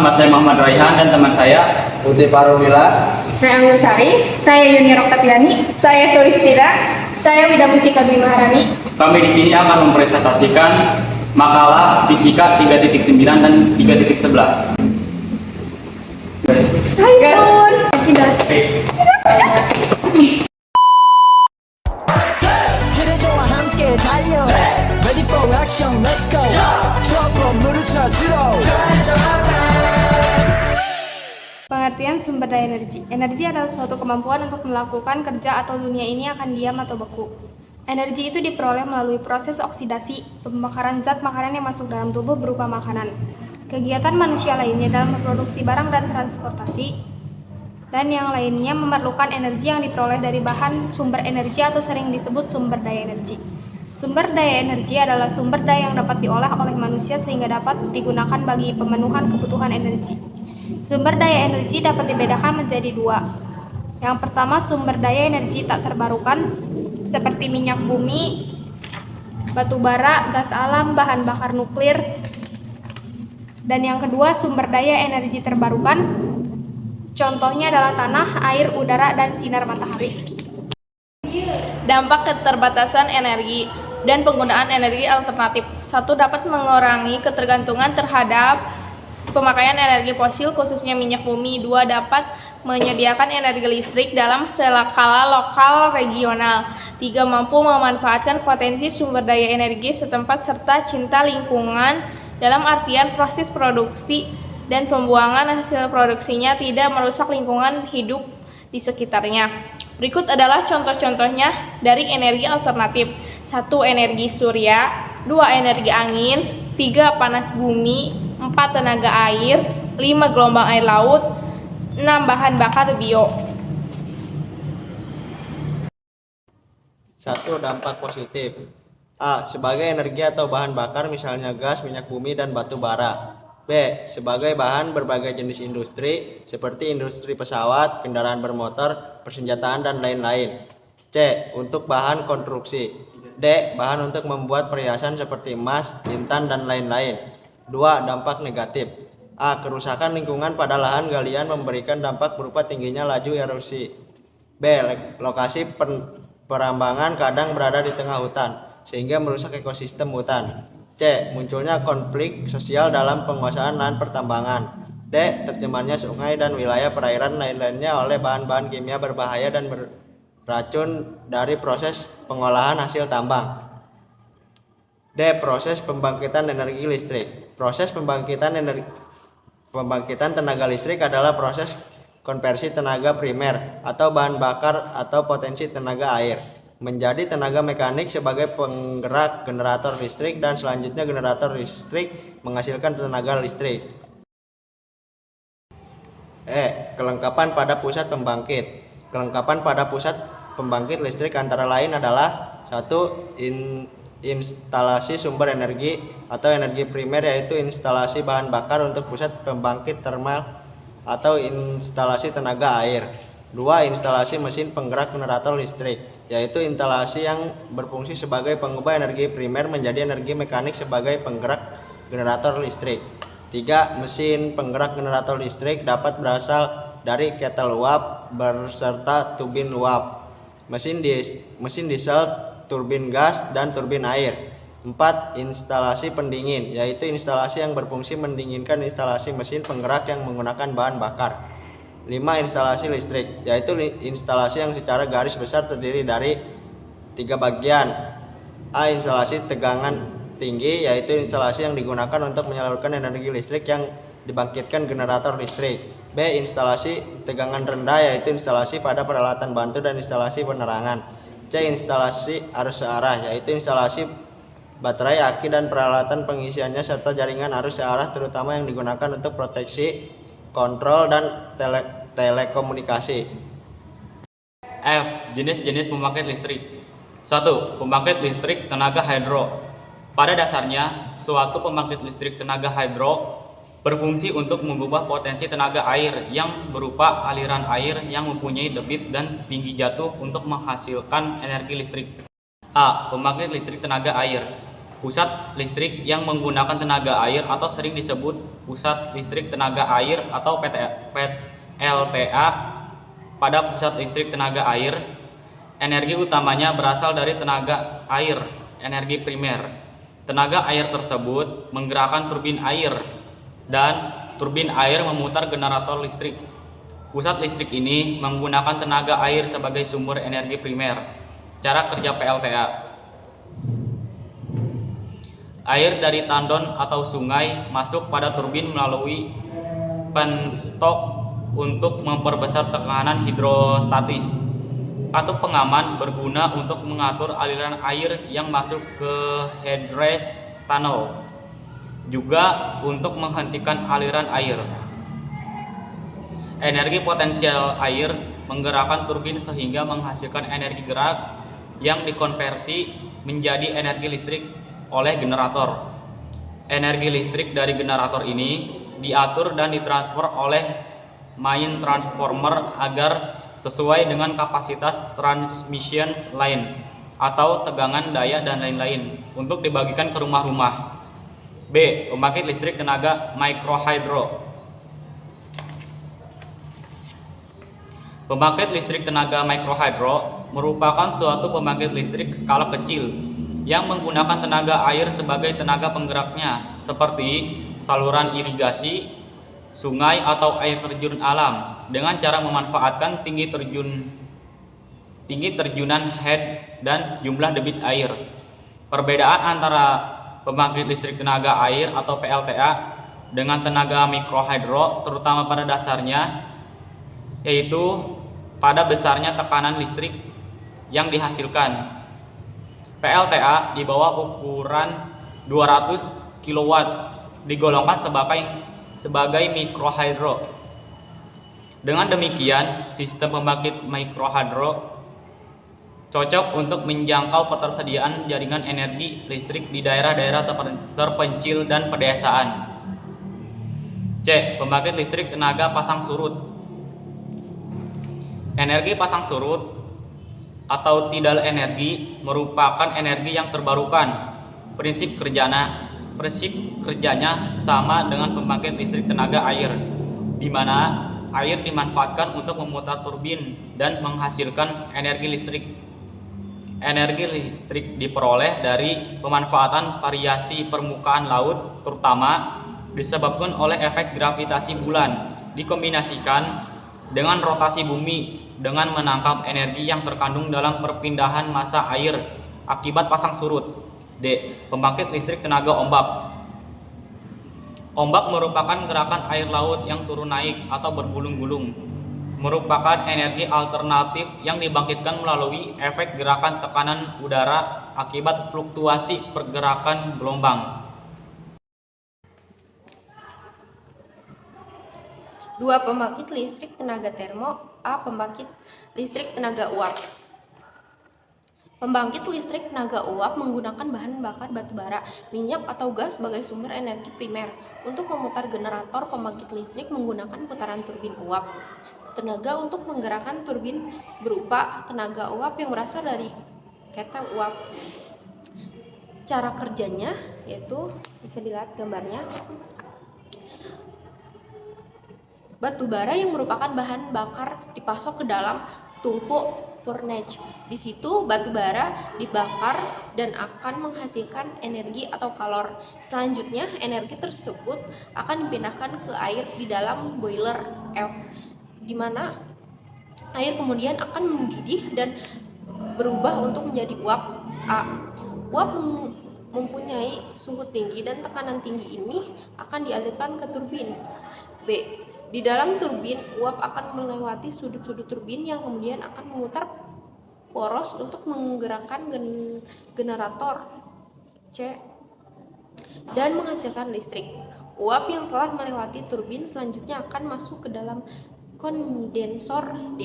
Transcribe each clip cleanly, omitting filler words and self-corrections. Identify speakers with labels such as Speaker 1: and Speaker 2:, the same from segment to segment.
Speaker 1: nama saya Muhammad Raihan dan teman saya
Speaker 2: Putih Parulila.
Speaker 3: Saya Anggun Sari. Saya Yuni Roktapiani. Saya Sulistira. Saya Wida Mustika Dwi Maharani.
Speaker 1: Kami di sini akan mempresentasikan makalah fisika 3.9 dan 3.11.
Speaker 3: Gun.
Speaker 4: 그대와 함께 달려 Ready for action, let's go 저 건물을 찾으러
Speaker 3: Pengertian sumber daya energi. Energi adalah suatu kemampuan untuk melakukan kerja atau dunia ini akan diam atau beku. Energi itu diperoleh melalui proses oksidasi, pembakaran zat makanan yang masuk dalam tubuh berupa makanan. Kegiatan manusia lainnya dalam memproduksi barang dan transportasi, dan yang lainnya memerlukan energi yang diperoleh dari bahan sumber energi atau sering disebut sumber daya energi. Sumber daya energi adalah sumber daya yang dapat diolah oleh manusia sehingga dapat digunakan bagi pemenuhan kebutuhan energi. Sumber daya energi dapat dibedakan menjadi dua. Yang pertama, sumber daya energi tak terbarukan seperti minyak bumi, batu bara, gas alam, bahan bakar nuklir. Dan yang kedua, sumber daya energi terbarukan. Contohnya adalah tanah, air, udara, dan sinar matahari.
Speaker 5: Dampak keterbatasan energi dan penggunaan energi alternatif. Satu, dapat mengurangi ketergantungan terhadap pemakaian energi fosil khususnya minyak bumi. Dua, dapat menyediakan energi listrik dalam skala lokal regional. Tiga, mampu memanfaatkan potensi sumber daya energi setempat serta cinta lingkungan dalam artian proses produksi dan pembuangan hasil produksinya tidak merusak lingkungan hidup di sekitarnya. Berikut adalah contoh-contohnya dari energi alternatif. 1. Energi surya. 2. Energi angin. 3. Panas bumi. 4. Tenaga air. 5. Gelombang air laut. 6. Bahan bakar bio.
Speaker 2: 1. Dampak positif. A. Sebagai energi atau bahan bakar misalnya gas, minyak bumi, dan batu bara. B. Sebagai bahan berbagai jenis industri seperti industri pesawat, kendaraan bermotor, persenjataan, dan lain-lain. C. Untuk bahan konstruksi. D. Bahan untuk membuat perhiasan seperti emas, intan, dan lain-lain. 2. Dampak negatif. A. Kerusakan lingkungan pada lahan galian memberikan dampak berupa tingginya laju erosi. B. Lokasi perambangan kadang berada di tengah hutan sehingga merusak ekosistem hutan. C. Munculnya konflik sosial dalam penguasaan lahan pertambangan. D. Tercemarnya sungai dan wilayah perairan lain-lainnya oleh bahan-bahan kimia berbahaya dan beracun dari proses pengolahan hasil tambang. D. Proses pembangkitan energi listrik. Proses pembangkitan tenaga listrik adalah proses konversi tenaga primer atau bahan bakar atau potensi tenaga air menjadi tenaga mekanik sebagai penggerak generator listrik, dan selanjutnya generator listrik menghasilkan tenaga listrik. E. Kelengkapan pada pusat pembangkit. Kelengkapan pada pusat pembangkit listrik antara lain adalah 1. Instalasi sumber energi atau energi primer, yaitu instalasi bahan bakar untuk pusat pembangkit termal atau instalasi tenaga air. 2. Instalasi mesin penggerak generator listrik, yaitu instalasi yang berfungsi sebagai pengubah energi primer menjadi energi mekanik sebagai penggerak generator listrik. 3. Mesin penggerak generator listrik dapat berasal dari kettle uap berserta turbin uap, mesin diesel, turbin gas, dan turbin air. 4. Instalasi pendingin, yaitu instalasi yang berfungsi mendinginkan instalasi mesin penggerak yang menggunakan bahan bakar. 5. Instalasi listrik, yaitu instalasi yang secara garis besar terdiri dari 3 bagian. A. Instalasi tegangan tinggi, yaitu instalasi yang digunakan untuk menyalurkan energi listrik yang dibangkitkan generator listrik. B. Instalasi tegangan rendah, yaitu instalasi pada peralatan bantu dan instalasi penerangan. C. Instalasi arus searah, yaitu instalasi baterai, aki, dan peralatan pengisiannya serta jaringan arus searah terutama yang digunakan untuk proteksi, kontrol, dan telekomunikasi.
Speaker 1: F. Jenis-jenis pembangkit listrik. 1. Pembangkit listrik tenaga hidro. Pada dasarnya, suatu pembangkit listrik tenaga hidro berfungsi untuk mengubah potensi tenaga air yang berupa aliran air yang mempunyai debit dan tinggi jatuh untuk menghasilkan energi listrik. A. Pembangkit listrik tenaga air. Pusat listrik yang menggunakan tenaga air atau sering disebut pusat listrik tenaga air atau PLTA pada pusat listrik tenaga air, energi utamanya berasal dari tenaga air, energi primer. Tenaga air tersebut menggerakkan turbin air dan turbin air memutar generator listrik. Pusat listrik ini menggunakan tenaga air sebagai sumber energi primer. Cara kerja PLTA. Air dari tandon atau sungai masuk pada turbin melalui penstok untuk memperbesar tekanan hidrostatis. Katup pengaman berguna untuk mengatur aliran air yang masuk ke headrace tunnel, juga untuk menghentikan aliran air. Energi potensial air menggerakkan turbin sehingga menghasilkan energi gerak yang dikonversi menjadi energi listrik oleh generator. Energi listrik dari generator ini diatur dan ditransfer oleh main transformer agar sesuai dengan kapasitas transmission line atau tegangan daya dan lain-lain untuk dibagikan ke rumah-rumah. B. Pembangkit listrik tenaga mikrohidro. Pembangkit listrik tenaga mikrohidro merupakan suatu pembangkit listrik skala kecil yang menggunakan tenaga air sebagai tenaga penggeraknya, seperti saluran irigasi, sungai atau air terjun alam, dengan cara memanfaatkan tinggi terjunan head dan jumlah debit air. Perbedaan antara pembangkit listrik tenaga air atau PLTA dengan tenaga mikrohidro terutama pada dasarnya, yaitu pada besarnya tekanan listrik yang dihasilkan. PLTA di bawah ukuran 200 kW digolongkan sebagai mikrohidro. Dengan demikian, sistem pembangkit mikrohidro cocok untuk menjangkau ketersediaan jaringan energi listrik di daerah-daerah terpencil dan pedesaan. C. Pembangkit listrik tenaga pasang surut. Energi pasang surut atau tidal energi merupakan energi yang terbarukan. Prinsip kerjanya sama dengan pembangkit listrik tenaga air, di mana air dimanfaatkan untuk memutar turbin dan menghasilkan energi listrik. Energi listrik diperoleh dari pemanfaatan variasi permukaan laut, terutama disebabkan oleh efek gravitasi bulan, dikombinasikan dengan rotasi bumi dengan menangkap energi yang terkandung dalam perpindahan massa air akibat pasang surut. D. Pembangkit listrik tenaga ombak. Ombak merupakan gerakan air laut yang turun naik atau bergulung-gulung. Merupakan energi alternatif yang dibangkitkan melalui efek gerakan tekanan udara akibat fluktuasi pergerakan gelombang.
Speaker 3: 2. Pembangkit listrik tenaga termo. A. Pembangkit listrik tenaga uap. Pembangkit listrik tenaga uap menggunakan bahan bakar batu bara, minyak atau gas sebagai sumber energi primer. Untuk memutar generator pembangkit listrik menggunakan putaran turbin uap. Tenaga untuk menggerakkan turbin berupa tenaga uap yang berasal dari ketel uap. Cara kerjanya yaitu bisa dilihat gambarnya. Batu bara yang merupakan bahan bakar dipasok ke dalam tungku furnace. Di situ batu bara dibakar dan akan menghasilkan energi atau kalor. Selanjutnya energi tersebut akan dipindahkan ke air di dalam boiler F, di mana air kemudian akan mendidih dan berubah untuk menjadi uap A. Uap mempunyai suhu tinggi dan tekanan tinggi ini akan dialirkan ke turbin. B. Di dalam turbin, uap akan melewati sudut-sudut turbin yang kemudian akan memutar poros untuk menggerakkan generator. C. Dan menghasilkan listrik. Uap yang telah melewati turbin selanjutnya akan masuk ke dalam kondensor D,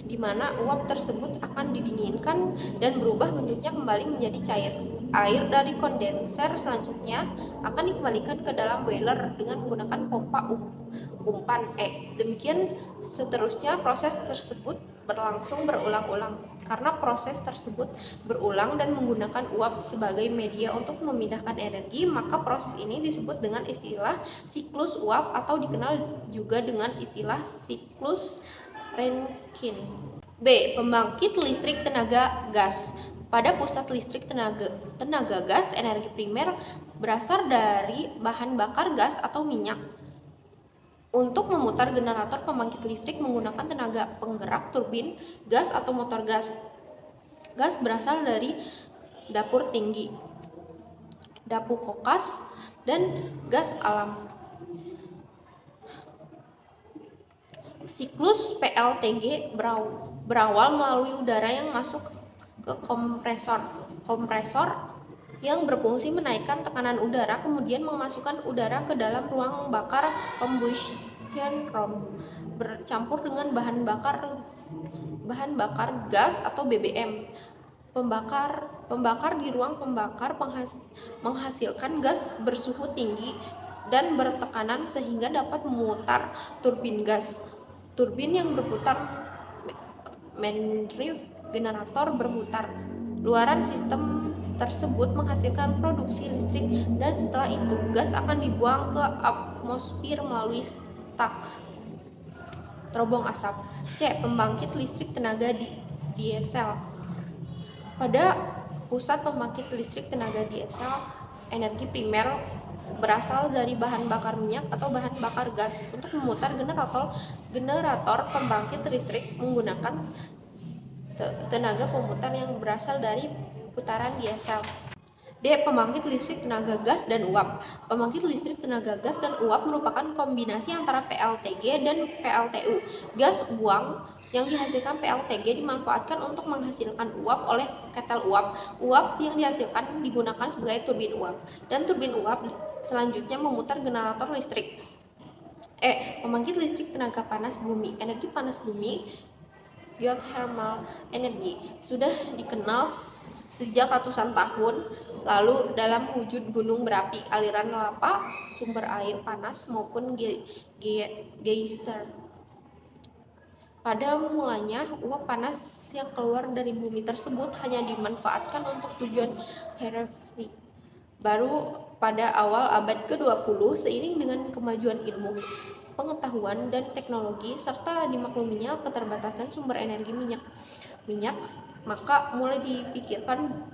Speaker 3: di mana uap tersebut akan didinginkan dan berubah bentuknya kembali menjadi cair. Air dari kondenser selanjutnya akan dikembalikan ke dalam boiler dengan menggunakan pompa umpan E. Demikian seterusnya proses tersebut berlangsung berulang-ulang. karena proses tersebut berulang dan menggunakan uap sebagai media untuk memindahkan energi, maka proses ini disebut dengan istilah siklus uap atau dikenal juga dengan istilah siklus Rankine. B. Pembangkit listrik tenaga gas. Pada pusat listrik tenaga gas, energi primer berasal dari bahan bakar gas atau minyak. Untuk memutar generator pembangkit listrik menggunakan tenaga penggerak turbin gas atau motor gas. Gas berasal dari dapur tinggi, dapur kokas, dan gas alam. Siklus PLTG berawal melalui udara yang masuk ke kompresor. Kompresor yang berfungsi menaikkan tekanan udara, kemudian memasukkan udara ke dalam ruang bakar combustion room bercampur dengan bahan bakar gas atau BBM. Pembakar di ruang pembakar menghasilkan gas bersuhu tinggi dan bertekanan sehingga dapat memutar turbin gas. Turbin yang berputar mendrive generator berputar. Luaran sistem tersebut menghasilkan produksi listrik dan setelah itu gas akan dibuang ke atmosfer melalui stak terobong asap. C. Pembangkit listrik tenaga diesel. Pada pusat pembangkit listrik tenaga diesel, energi primer berasal dari bahan bakar minyak atau bahan bakar gas. Untuk memutar generator pembangkit listrik menggunakan tenaga pemutar yang berasal dari putaran diesel. D. Pembangkit listrik tenaga gas dan uap. Pembangkit listrik tenaga gas dan uap merupakan kombinasi antara PLTG dan PLTU. Gas buang yang dihasilkan PLTG dimanfaatkan untuk menghasilkan uap oleh ketel uap. Uap yang dihasilkan digunakan sebagai turbin uap, dan turbin uap selanjutnya memutar generator listrik. E. Pembangkit listrik tenaga panas bumi. Energi panas bumi, geothermal energy, sudah dikenal sejak ratusan tahun lalu dalam wujud gunung berapi, aliran lava, sumber air panas maupun geyser. Pada mulanya, uap panas yang keluar dari bumi tersebut hanya dimanfaatkan untuk tujuan harvesting. Baru pada awal abad ke-20, seiring dengan kemajuan ilmu, pengetahuan, dan teknologi, serta dimakluminya keterbatasan sumber energi minyak, maka mulai dipikirkan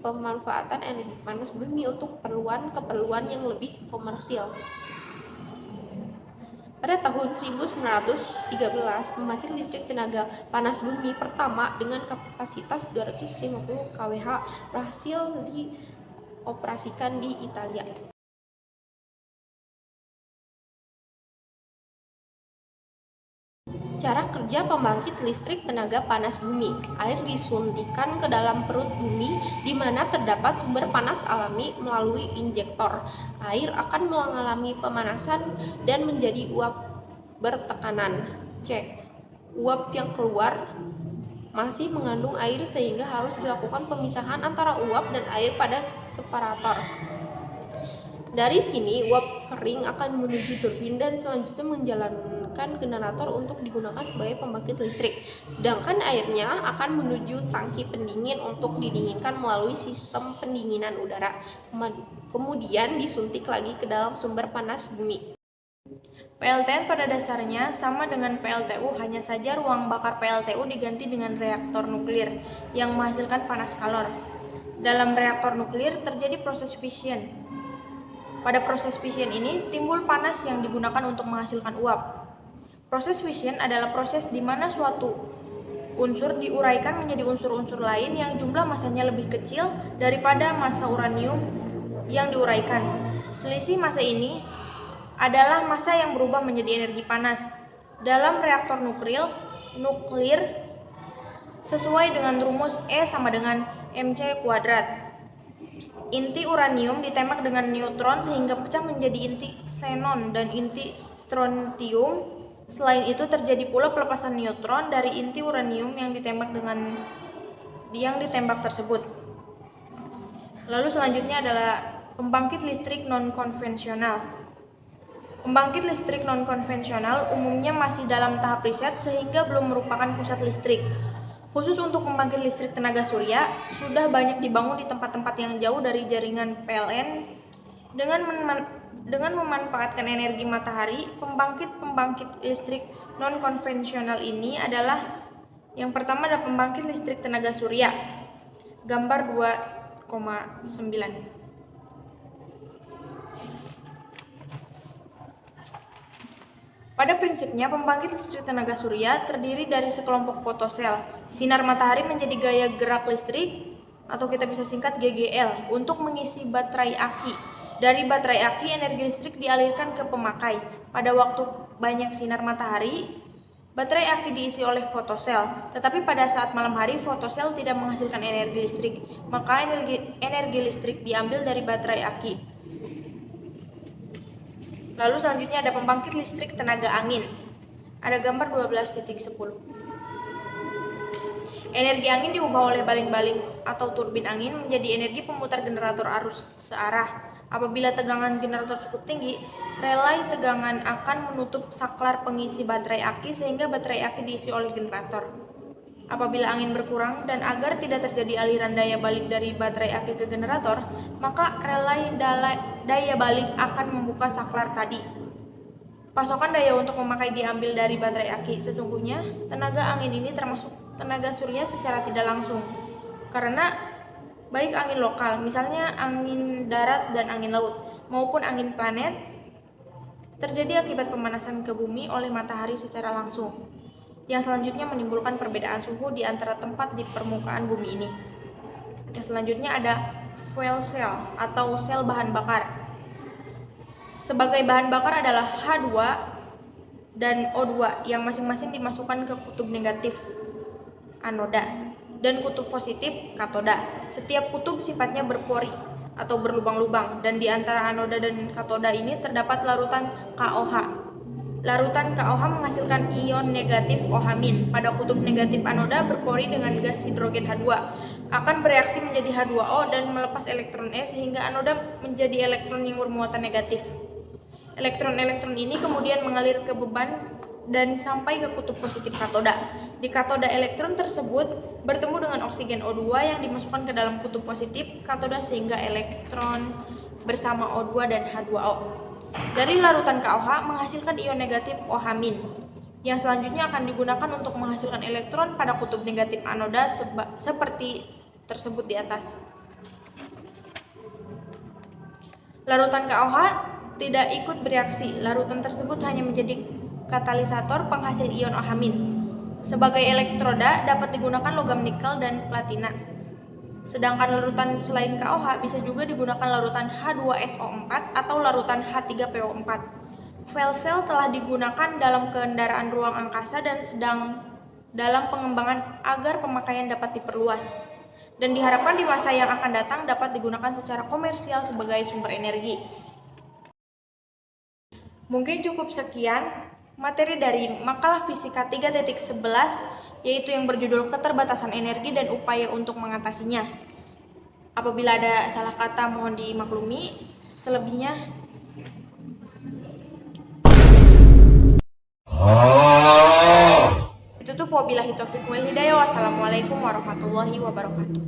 Speaker 3: pemanfaatan energi panas bumi untuk keperluan yang lebih komersial. Pada tahun 1913, pembangkit listrik tenaga panas bumi pertama dengan kapasitas 250 kWh berhasil dioperasikan di Italia. Cara kerja pembangkit listrik tenaga panas bumi. Air disuntikan ke dalam perut bumi di mana terdapat sumber panas alami melalui injektor. Air akan mengalami pemanasan dan menjadi uap bertekanan. C. Uap yang keluar masih mengandung air sehingga harus dilakukan pemisahan antara uap dan air pada separator. Dari sini, uap kering akan menuju turbin dan selanjutnya menjalankan generator untuk digunakan sebagai pembangkit listrik. Sedangkan airnya akan menuju tangki pendingin untuk didinginkan melalui sistem pendinginan udara. Kemudian disuntik lagi ke dalam sumber panas bumi.
Speaker 5: PLTN pada dasarnya sama dengan PLTU, hanya saja ruang bakar PLTU diganti dengan reaktor nuklir yang menghasilkan panas kalor. Dalam reaktor nuklir terjadi proses fission. Pada proses fission ini timbul panas yang digunakan untuk menghasilkan uap. Proses fission adalah proses di mana suatu unsur diuraikan menjadi unsur-unsur lain yang jumlah masanya lebih kecil daripada massa uranium yang diuraikan. Selisih massa ini adalah massa yang berubah menjadi energi panas. Dalam reaktor nuklir sesuai dengan rumus E sama dengan mc². Inti uranium ditembak dengan neutron sehingga pecah menjadi inti xenon dan inti strontium. Selain itu terjadi pula pelepasan neutron dari inti uranium yang ditembak tersebut. Lalu selanjutnya adalah pembangkit listrik non-konvensional. Pembangkit listrik non-konvensional umumnya masih dalam tahap riset sehingga belum merupakan pusat listrik. Khusus untuk pembangkit listrik tenaga surya, sudah banyak dibangun di tempat-tempat yang jauh dari jaringan PLN dengan memanfaatkan energi matahari. Pembangkit listrik non-konvensional ini adalah yang pertama ada pembangkit listrik tenaga surya. Gambar 2,9. Pada prinsipnya, pembangkit listrik tenaga surya terdiri dari sekelompok fotosel. Sinar matahari menjadi gaya gerak listrik, atau kita bisa singkat GGL, untuk mengisi baterai aki. Dari baterai aki, energi listrik dialirkan ke pemakai. Pada waktu banyak sinar matahari, baterai aki diisi oleh fotosel. Tetapi pada saat malam hari, fotosel tidak menghasilkan energi listrik, maka energi listrik diambil dari baterai aki. Lalu selanjutnya ada pembangkit listrik tenaga angin. Ada gambar 12.10. Energi angin diubah oleh baling-baling atau turbin angin menjadi energi pemutar generator arus searah. Apabila tegangan generator cukup tinggi, relay tegangan akan menutup saklar pengisi baterai aki sehingga baterai aki diisi oleh generator. Apabila angin berkurang dan agar tidak terjadi aliran daya balik dari baterai aki ke generator, maka relay daya balik akan membuka saklar tadi. Pasokan daya untuk memakai diambil dari baterai aki. Sesungguhnya, tenaga angin ini termasuk tenaga surya secara tidak langsung. Karena baik angin lokal, misalnya angin darat dan angin laut, maupun angin planet, terjadi akibat pemanasan ke bumi oleh matahari secara langsung. Yang selanjutnya menimbulkan perbedaan suhu di antara tempat di permukaan bumi ini. Yang selanjutnya ada fuel cell atau sel bahan bakar. Sebagai bahan bakar adalah H2 dan O2 yang masing-masing dimasukkan ke kutub negatif anoda dan kutub positif katoda. Setiap kutub sifatnya berpori atau berlubang-lubang, dan di antara anoda dan katoda ini terdapat larutan KOH. Larutan KOH menghasilkan ion negatif OH-. Pada kutub negatif anoda berpori dengan gas hidrogen H2, akan bereaksi menjadi H2O dan melepas elektron E sehingga anoda menjadi elektron yang bermuatan negatif. Elektron-elektron ini kemudian mengalir ke beban dan sampai ke kutub positif katoda. Di katoda, elektron tersebut bertemu dengan oksigen O2 yang dimasukkan ke dalam kutub positif katoda sehingga elektron bersama O2 dan H2O. Dari larutan KOH menghasilkan ion negatif OH-, yang selanjutnya akan digunakan untuk menghasilkan elektron pada kutub negatif anoda seperti tersebut di atas. Larutan KOH tidak ikut bereaksi. Larutan tersebut hanya menjadi katalisator penghasil ion OH-. Sebagai elektroda dapat digunakan logam nikel dan platina. Sedangkan larutan selain KOH bisa juga digunakan larutan H2SO4 atau larutan H3PO4. Fuel cell telah digunakan dalam kendaraan ruang angkasa dan sedang dalam pengembangan agar pemakaian dapat diperluas. Dan diharapkan di masa yang akan datang dapat digunakan secara komersial sebagai sumber energi. Mungkin cukup sekian materi dari makalah fisika 3.11 yaitu yang berjudul keterbatasan energi dan upaya untuk mengatasinya. Apabila ada salah kata mohon dimaklumi, selebihnya ditutup. Wabillahi taufiq wal hidayah. Wassalamualaikum warahmatullahi wabarakatuh.